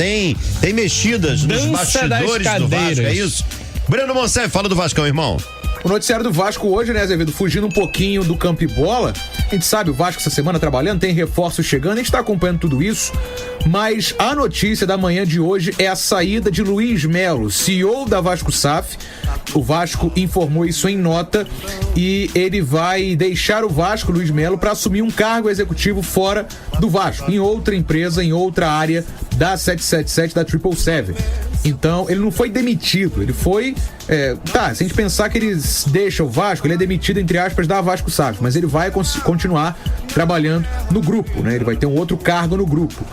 Tem mexidas nos bastidores do Vasco, é isso? Breno Monsef, fala do Vascão, irmão. O noticiário do Vasco hoje, né, Azevedo, fugindo um pouquinho do campo e bola. A gente sabe, o Vasco essa semana trabalhando, tem reforços chegando, a gente tá acompanhando tudo isso. Mas a notícia da manhã de hoje é a saída de Luiz Melo, CEO da Vasco SAF. O Vasco informou isso em nota e ele vai deixar o Vasco, Luiz Melo, para assumir um cargo executivo fora do Vasco, em outra empresa, em outra área da 777, da 777. Então, ele não foi demitido, ele foi... se a gente pensar que ele deixa o Vasco, ele é demitido, entre aspas, da Vasco SAF, mas ele vai continuar trabalhando no grupo, né? Ele vai ter um outro cargo no grupo.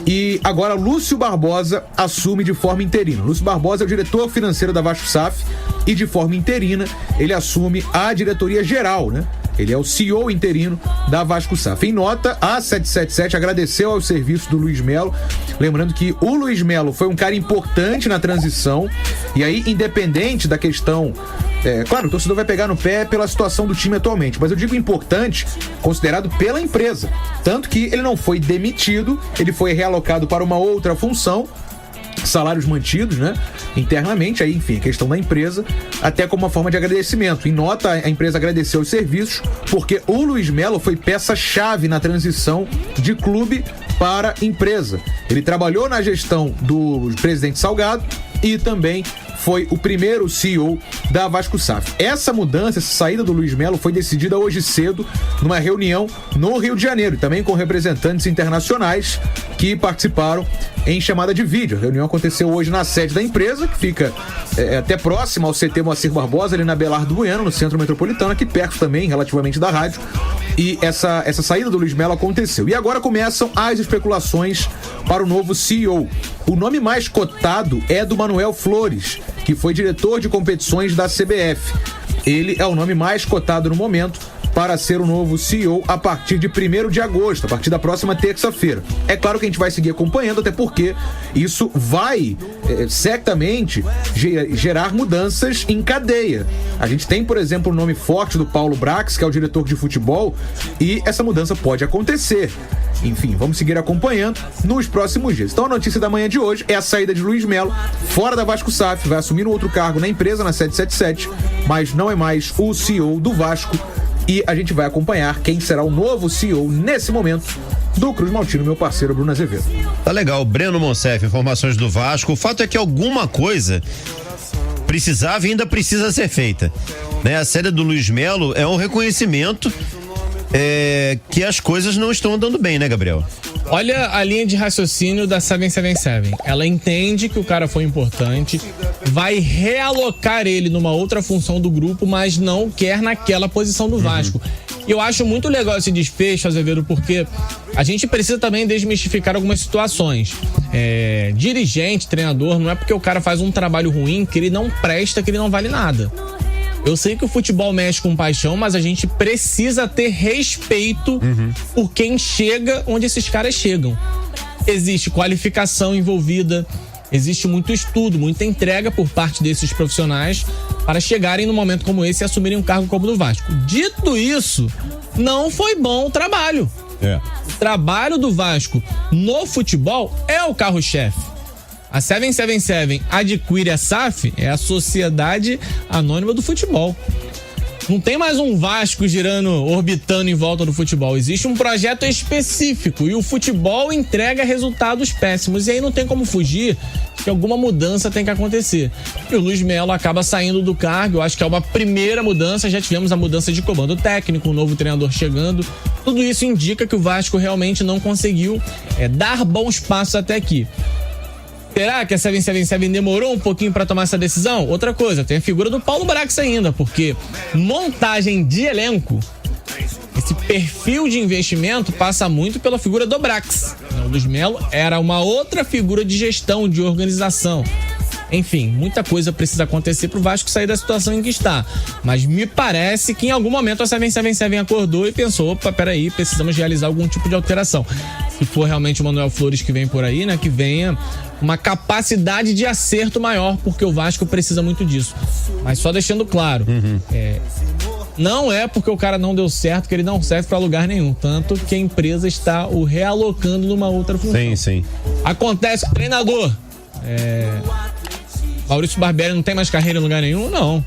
E agora Lúcio Barbosa assume de forma interina. Lúcio Barbosa é o diretor financeiro da Vasco SAF e de forma interina ele assume a diretoria geral, né? Ele é o CEO interino da Vasco SAF. Em nota, a 777 agradeceu aos serviços do Luiz Melo, lembrando que o Luiz Melo foi um cara importante na transição, e aí, independente da questão... claro, o torcedor vai pegar no pé pela situação do time atualmente, mas eu digo importante, considerado pela empresa. Tanto que ele não foi demitido, ele foi realocado para uma outra função, salários mantidos, né, internamente, aí, enfim, a questão da empresa, até como uma forma de agradecimento. Em nota, a empresa agradeceu os serviços, porque o Luiz Melo foi peça-chave na transição de clube para empresa. Ele trabalhou na gestão do presidente Salgado e também foi o primeiro CEO da Vasco SAF. Essa mudança, essa saída do Luiz Melo foi decidida hoje cedo numa reunião no Rio de Janeiro, também com representantes internacionais que participaram em chamada de vídeo. A reunião aconteceu hoje na sede da empresa, que fica até próxima ao CT Moacir Barbosa, ali na Belardo Bueno, no centro metropolitano, aqui perto também, relativamente da rádio. E essa saída do Luiz Melo aconteceu. E agora começam as especulações para o novo CEO. O nome mais cotado é do Manuel Flores, que foi diretor de competições da CBF. Ele é o nome mais cotado no momento para ser o novo CEO a partir de 1º de agosto, a partir da próxima terça-feira. É claro que a gente vai seguir acompanhando, até porque isso vai certamente gerar mudanças em cadeia. A gente tem, por exemplo, o nome forte do Paulo Brax, que é o diretor de futebol, e essa mudança pode acontecer. Enfim, vamos seguir acompanhando nos próximos dias. Então a notícia da manhã de hoje é a saída de Luiz Melo, fora da Vasco SAF, vai assumir um outro cargo na empresa, na 777, mas não é mais o CEO do Vasco. E a gente vai acompanhar quem será o novo CEO nesse momento do Cruz Maltino, meu parceiro Bruno Azevedo. Tá legal, Breno Monsef, informações do Vasco. O fato é que alguma coisa precisava e ainda precisa ser feita, né? A saída do Luiz Melo é um reconhecimento que as coisas não estão andando bem, né, Gabriel? Olha a linha de raciocínio da 777. Ela entende que o cara foi importante, vai realocar ele numa outra função do grupo, mas não quer naquela posição do Vasco. E eu acho muito legal esse desfecho, Azevedo, porque a gente precisa também desmistificar algumas situações. Dirigente, treinador, não é porque o cara faz um trabalho ruim que ele não presta, que ele não vale nada. Eu sei que o futebol mexe com paixão, mas a gente precisa ter respeito por quem chega onde esses caras chegam. Existe qualificação envolvida, existe muito estudo, muita entrega por parte desses profissionais para chegarem num momento como esse e assumirem um cargo como o do Vasco. Dito isso, não foi bom o trabalho. O trabalho do Vasco no futebol é o carro-chefe. A 777 adquire a SAF, é a Sociedade Anônima do Futebol. Não tem mais um Vasco orbitando em volta do futebol. Existe um projeto específico e o futebol entrega resultados péssimos. E aí não tem como fugir que alguma mudança tem que acontecer. E o Luiz Melo acaba saindo do cargo. Eu acho que é uma primeira mudança. Já tivemos a mudança de comando técnico, um novo treinador chegando. Tudo isso indica que o Vasco realmente não conseguiu dar bons passos até aqui. Será que a 777 demorou um pouquinho para tomar essa decisão? Outra coisa, tem a figura do Paulo Brax ainda, porque montagem de elenco, esse perfil de investimento passa muito pela figura do Brax. O Luiz Melo era uma outra figura de gestão, de organização. Enfim, muita coisa precisa acontecer pro Vasco sair da situação em que está. Mas me parece que em algum momento a 777 acordou e pensou, opa, peraí, precisamos realizar algum tipo de alteração. Se for realmente o Manuel Flores que vem por aí, né, que venha uma capacidade de acerto maior, porque o Vasco precisa muito disso. Mas só deixando claro, não é porque o cara não deu certo que ele não serve para lugar nenhum. Tanto que a empresa está o realocando numa outra função. Sim. Acontece que o treinador Maurício Barbieri não tem mais carreira em lugar nenhum? Não.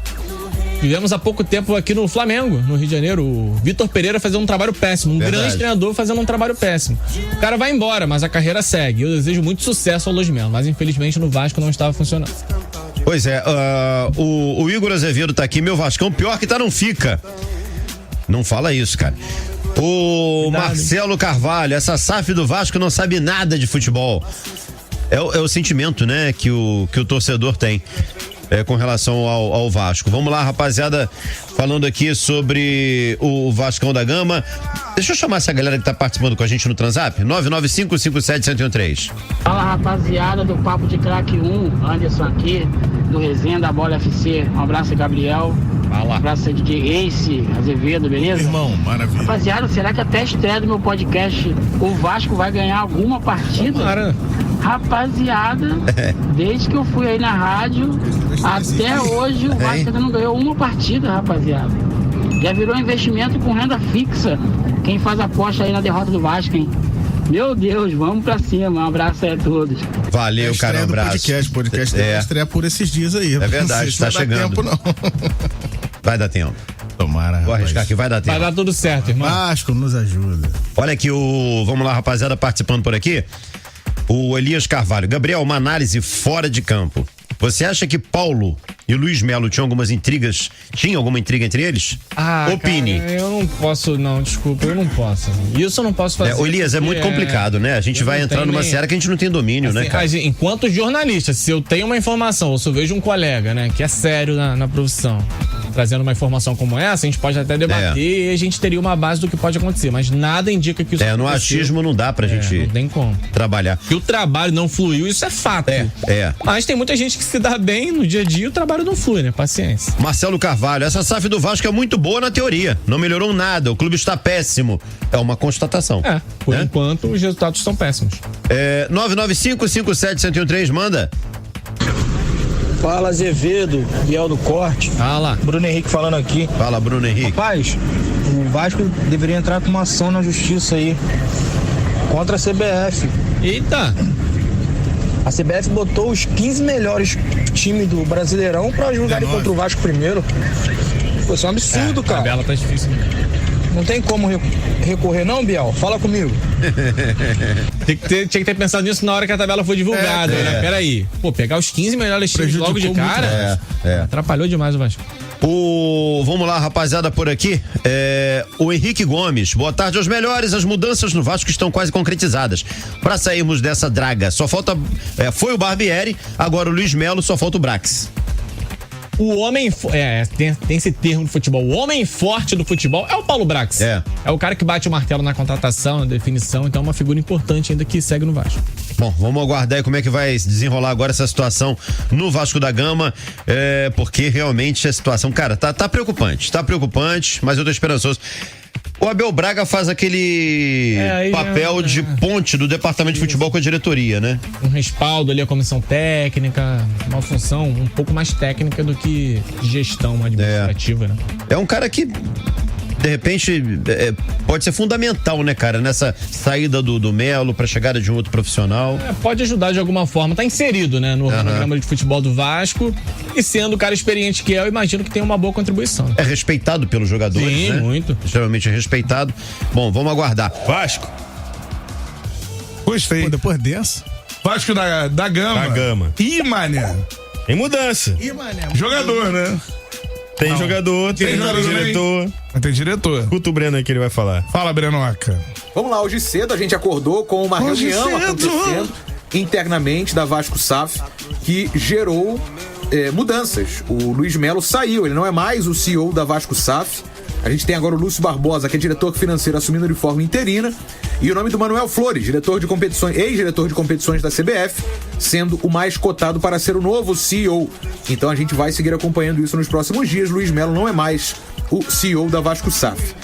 Tivemos há pouco tempo aqui no Flamengo, no Rio de Janeiro, o Vitor Pereira fazendo um trabalho péssimo. Grande treinador fazendo um trabalho péssimo. O cara vai embora, mas a carreira segue. Eu desejo muito sucesso ao Luiz Melo, mas infelizmente no Vasco não estava funcionando. Pois é, o Igor Azevedo tá aqui, meu Vascão, pior que tá, não fica. Não fala isso, cara. O Marcelo Carvalho, essa SAF do Vasco não sabe nada de futebol. É o sentimento, né, que o torcedor tem. Com relação ao Vasco. Vamos lá, rapaziada, falando aqui sobre o Vascão da Gama. Deixa eu chamar essa galera que tá participando com a gente no Tranzap, 99557-1013. Fala, rapaziada do Papo de Craque 1, Anderson aqui, do Resenha da Bola FC. Um abraço, Gabriel. Fala. Um abraço, DJ Ace Azevedo, beleza? Irmão, maravilha. Rapaziada, será que até a estreia do meu podcast o Vasco vai ganhar alguma partida? Cara. Rapaziada, desde que eu fui aí na rádio, até hoje o Vasco ainda não ganhou uma partida, rapaziada. Já virou investimento com renda fixa. Quem faz aposta aí na derrota do Vasco, hein? Meu Deus, vamos pra cima. Um abraço aí a todos. Valeu, cara, um abraço. Podcast vai estrear por esses dias aí. É verdade, tá chegando. Tempo, não. Vai dar tempo. Tomara, vou arriscar que vai dar tempo. Vai dar tudo certo, irmão. Vasco nos ajuda. Olha aqui vamos lá, rapaziada, participando por aqui. O Elias Carvalho. Gabriel, uma análise fora de campo. Você acha que Paulo e Luiz Melo tinham alguma intriga entre eles? Opine. Cara, eu não posso, não, desculpa, eu não posso. Isso eu não posso fazer. O Elias, é muito complicado, né? A gente vai entrar numa seara que a gente não tem domínio, né, cara? Enquanto jornalista, se eu tenho uma informação, ou se eu vejo um colega, né, que é sério na profissão, trazendo uma informação como essa, a gente pode até debater e a gente teria uma base do que pode acontecer, mas nada indica que isso no achismo não dá pra gente não tem como trabalhar. Que o trabalho não fluiu, isso é fato. Mas tem muita gente que se dá bem no dia a dia e o trabalho não flui, né? Paciência. Marcelo Carvalho, essa SAF do Vasco é muito boa na teoria, não melhorou nada, o clube está péssimo. É uma constatação. Por enquanto os resultados estão péssimos. 99557-1013, manda. Fala, Azevedo, Biel do Corte. Fala. Bruno Henrique falando aqui. Fala, Bruno Henrique. Rapaz, o Vasco deveria entrar com uma ação na justiça aí contra a CBF. Eita! A CBF botou os 15 melhores times do Brasileirão pra jogarem contra o Vasco primeiro. Pô, isso é um absurdo, cara. A tabela tá difícil, né? Não tem como recorrer não, Biel? Fala comigo. Tinha que ter pensado nisso na hora que a tabela foi divulgada, né? Peraí. Pô, pegar os 15 melhores times logo de cara, atrapalhou demais o Vasco. Vamos lá, rapaziada, por aqui. O Henrique Gomes, boa tarde aos melhores. As mudanças no Vasco estão quase concretizadas. Para sairmos dessa draga, só falta. Foi o Barbieri, agora o Luiz Melo, só falta o Brax. O homem. Tem esse termo de futebol. O homem forte do futebol é o Paulo Brax. É o cara que bate o martelo na contratação, na definição. Então é uma figura importante ainda que segue no Vasco. Bom, vamos aguardar aí como é que vai se desenrolar agora essa situação no Vasco da Gama. Porque realmente a situação, cara, tá preocupante. Tá preocupante, mas eu tô esperançoso. O Abel Braga faz aquele papel de ponte do departamento de futebol com a diretoria, né? Um respaldo ali à comissão técnica, uma função um pouco mais técnica do que gestão administrativa, né? É um cara que, de repente, pode ser fundamental, né, cara, nessa saída do Melo pra chegada de um outro profissional. Pode ajudar de alguma forma, tá inserido, né, no organograma de futebol do Vasco, e sendo o cara experiente que eu imagino que tem uma boa contribuição. É respeitado pelos jogadores, sim, né? Muito. Extremamente respeitado. Bom, vamos aguardar. Vasco. Gostei. Pô, depois dessa. Vasco da Gama. Da Gama. Ih, mané. Tem mudança. Ih, mané. Jogador, né? Tem jogador, tem diretor. Tem diretor. Escuta o Breno aí que ele vai falar. Fala, Brenoca. Vamos lá, hoje cedo a gente acordou com uma reunião acontecendo internamente da Vasco SAF que gerou mudanças. O Luiz Melo saiu, ele não é mais o CEO da Vasco SAF. A gente tem agora o Lúcio Barbosa, que é diretor financeiro, assumindo de forma interina, e o nome do Manuel Flores, ex-diretor de competições da CBF, sendo o mais cotado para ser o novo CEO. Então a gente vai seguir acompanhando isso nos próximos dias. Luiz Melo não é mais o CEO da Vasco SAF.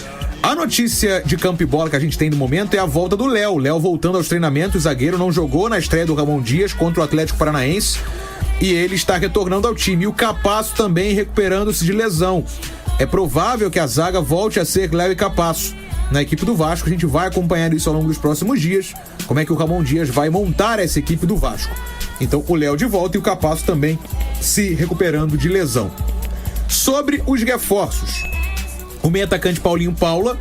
A notícia de campo e bola que a gente tem no momento é a volta do Léo. Léo voltando aos treinamentos, o zagueiro não jogou na estreia do Ramon Dias contra o Atlético Paranaense e ele está retornando ao time. E o Capasso também recuperando-se de lesão. É provável que a zaga volte a ser Léo e Capasso. na equipe do Vasco. A gente vai acompanhar isso ao longo dos próximos dias, como é que o Ramon Dias vai montar essa equipe do Vasco. Então o Léo de volta e o Capasso também se recuperando de lesão. Sobre os reforços, o meia atacante Paulinho Paula,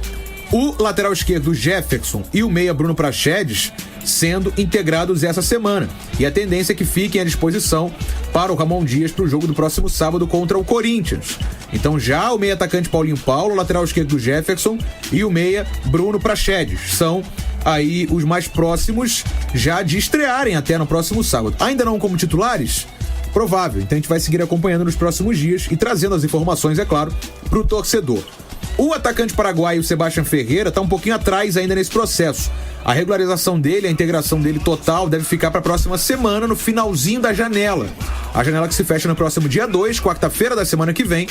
o lateral esquerdo Jefferson e o meia Bruno Praxedes sendo integrados essa semana. E a tendência é que fiquem à disposição para o Ramon Dias para o jogo do próximo sábado contra o Corinthians. Então já o meia atacante Paulinho Paulo, o lateral esquerdo Jefferson e o meia Bruno Praxedes são aí os mais próximos já de estrearem até no próximo sábado. Ainda não como titulares? Provável. Então a gente vai seguir acompanhando nos próximos dias e trazendo as informações, é claro, para o torcedor. O atacante paraguaio Sebastián Ferreira está um pouquinho atrás ainda nesse processo. A regularização dele, a integração dele total deve ficar para a próxima semana, no finalzinho da janela. A janela que se fecha no próximo dia 2, quarta-feira da semana que vem.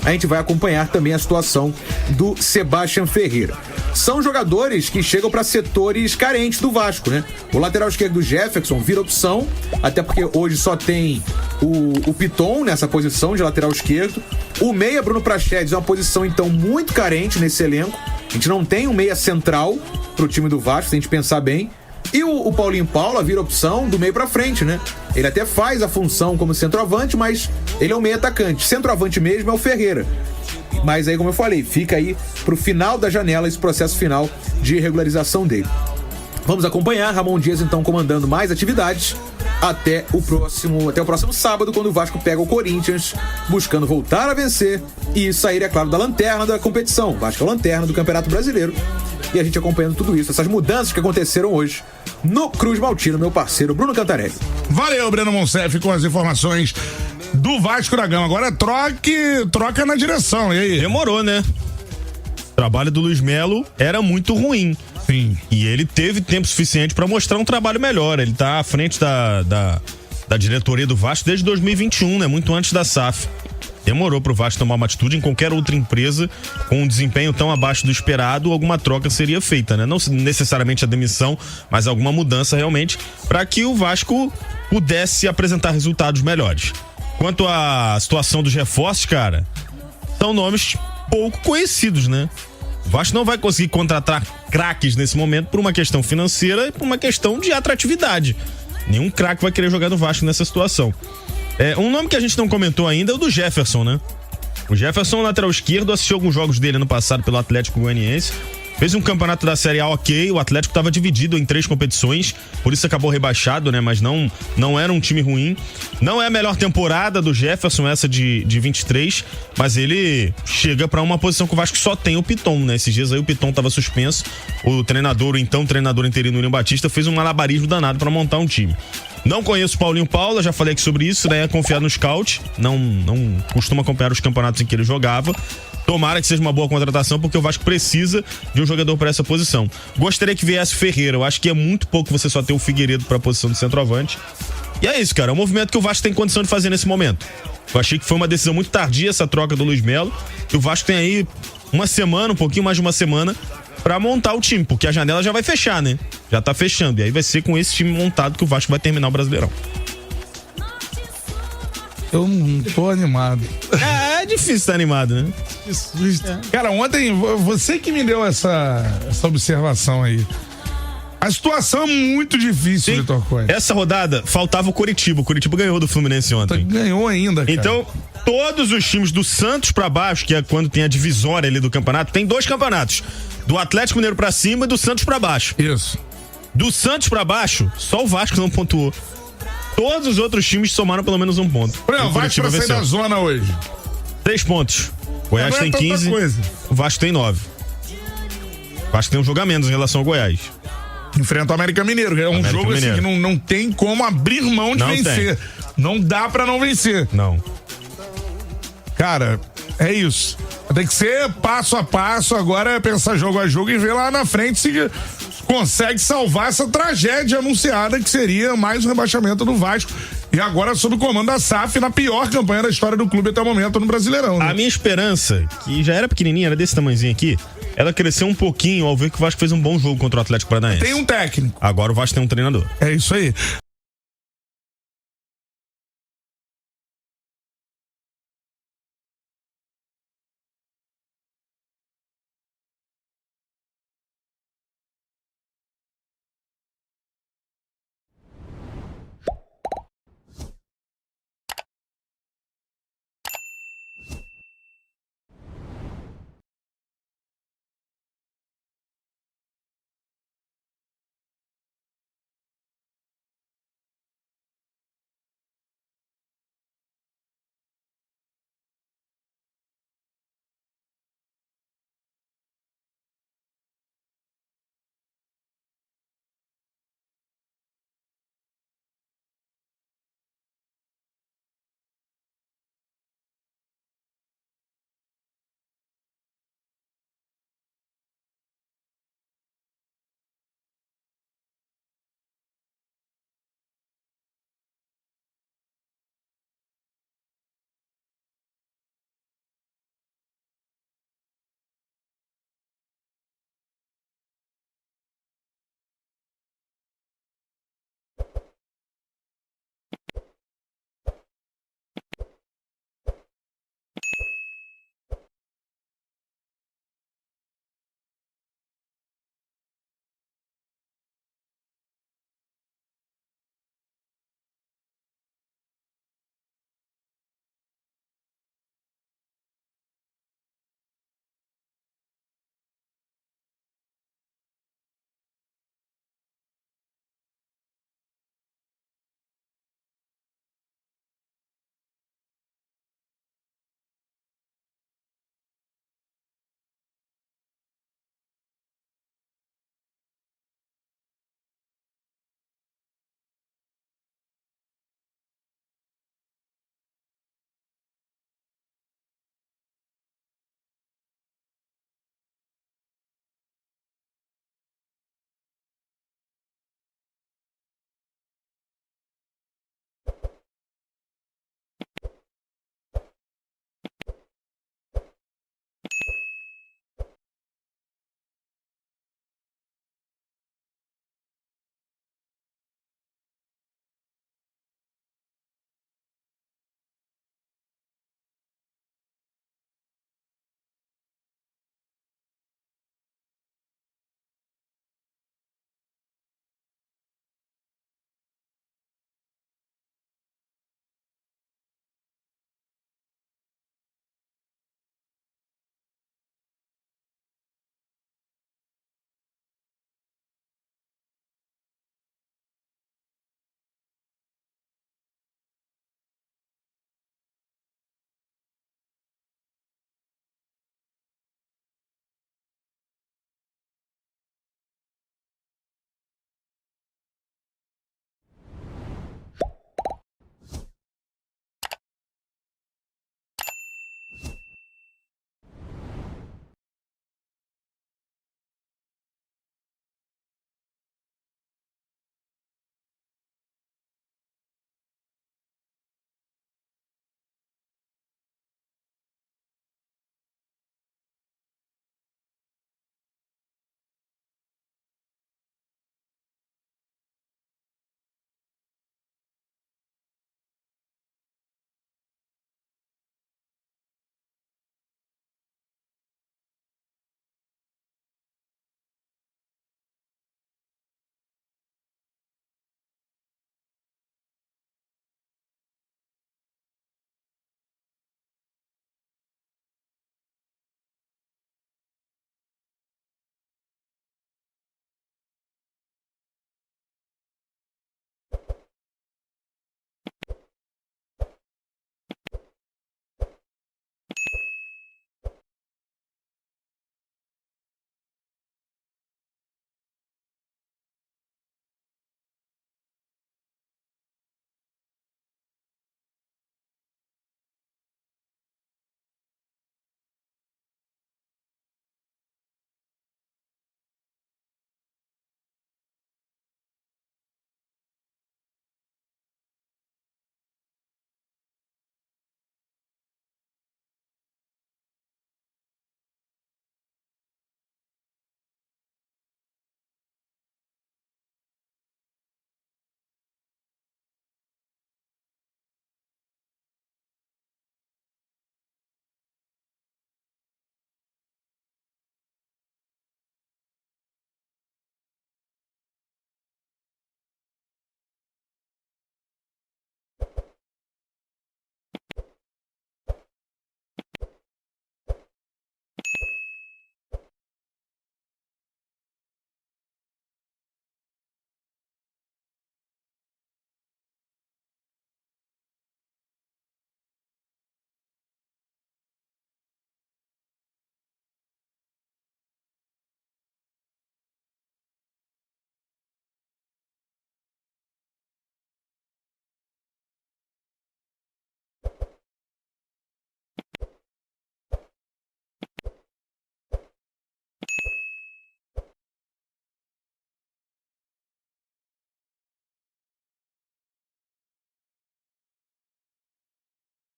A gente vai acompanhar também a situação do Sebastián Ferreira. São jogadores que chegam para setores carentes do Vasco, né? O lateral esquerdo do Jefferson vira opção, até porque hoje só tem o Piton nessa posição de lateral esquerdo. O meia Bruno Praxedes é uma posição então muito carente nesse elenco. A gente não tem um meia central pro time do Vasco, se a gente pensar bem. E o Paulinho Paula vira opção do meio pra frente, né? Ele até faz a função como centroavante, mas ele é um meio atacante. Centroavante mesmo é o Ferreira. Mas aí, como eu falei, fica aí pro final da janela esse processo final de regularização dele. Vamos acompanhar Ramon Dias então comandando mais atividades até o próximo sábado, quando o Vasco pega o Corinthians, buscando voltar a vencer e sair, é claro, da lanterna da competição. O Vasco é a lanterna do Campeonato Brasileiro. E a gente acompanhando tudo isso, essas mudanças que aconteceram hoje no Cruz Maltino, meu parceiro Bruno Cantarelli. Valeu, Breno Monsef, com as informações do Vasco da Gama. Agora troca na direção, e aí? Demorou, né? O trabalho do Luiz Melo era muito ruim. Sim. E ele teve tempo suficiente para mostrar um trabalho melhor. Ele tá à frente da diretoria do Vasco desde 2021, né? Muito antes da SAF. Demorou pro Vasco tomar uma atitude. Em qualquer outra empresa com um desempenho tão abaixo do esperado, alguma troca seria feita, né? Não necessariamente a demissão, mas alguma mudança realmente para que o Vasco pudesse apresentar resultados melhores. Quanto à situação dos reforços, cara, são nomes pouco conhecidos, né? O Vasco não vai conseguir contratar craques nesse momento por uma questão financeira e por uma questão de atratividade. Nenhum craque vai querer jogar no Vasco nessa situação. Um nome que a gente não comentou ainda é o do Jefferson, né? O Jefferson, lateral esquerdo, assistiu alguns jogos dele ano passado pelo Atlético Goianiense. Fez um campeonato da Série A ok, o Atlético estava dividido em 3 competições, por isso acabou rebaixado, né? Mas não era um time ruim. Não é a melhor temporada do Jefferson, essa de 23, mas ele chega para uma posição que o Vasco só tem o Piton, né? Esses dias aí o Piton estava suspenso, o então treinador interino William Batista fez um malabarismo danado para montar um time. Não conheço o Paulinho Paula, já falei aqui sobre isso, né? É confiar no scout, não costuma acompanhar os campeonatos em que ele jogava. Tomara que seja uma boa contratação, porque o Vasco precisa de um jogador para essa posição. Gostaria que viesse Ferreira. Eu acho que é muito pouco você só ter o Figueiredo para a posição de centroavante. E é isso, cara. É um movimento que o Vasco tem condição de fazer nesse momento. Eu achei que foi uma decisão muito tardia essa troca do Luiz Melo. E o Vasco tem aí uma semana, um pouquinho mais de uma semana, para montar o time, porque a janela já vai fechar, né? Já tá fechando. E aí vai ser com esse time montado que o Vasco vai terminar o Brasileirão. Eu não tô animado. É difícil estar animado, né? Cara, ontem, você que me deu essa observação aí. A situação é muito difícil, Vitor Coelho. Essa rodada faltava o Coritiba. O Coritiba ganhou do Fluminense ontem. Ganhou ainda, cara. Então, todos os times do Santos pra baixo, que é quando tem a divisória ali do campeonato, tem 2 campeonatos. Do Atlético Mineiro pra cima e do Santos pra baixo. Isso. Do Santos pra baixo, só o Vasco não pontuou. Todos os outros times somaram pelo menos um ponto. O Vasco vai sair da zona hoje. 3 pontos. Goiás tem 15. O Vasco tem 9. O Vasco tem um jogo a menos em relação ao Goiás. Enfrenta o América Mineiro. É um jogo assim que não tem como abrir mão de vencer. Não dá pra não vencer. Não. Cara, é isso. Tem que ser passo a passo. Agora é pensar jogo a jogo e ver lá na frente se consegue salvar essa tragédia anunciada que seria mais um rebaixamento do Vasco. E agora sob o comando da SAF na pior campanha da história do clube até o momento no Brasileirão, né? A minha esperança, que já era pequenininha, era desse tamanhozinho aqui, ela cresceu um pouquinho ao ver que o Vasco fez um bom jogo contra o Atlético Paranaense. Tem um técnico. Agora o Vasco tem um treinador. É isso aí.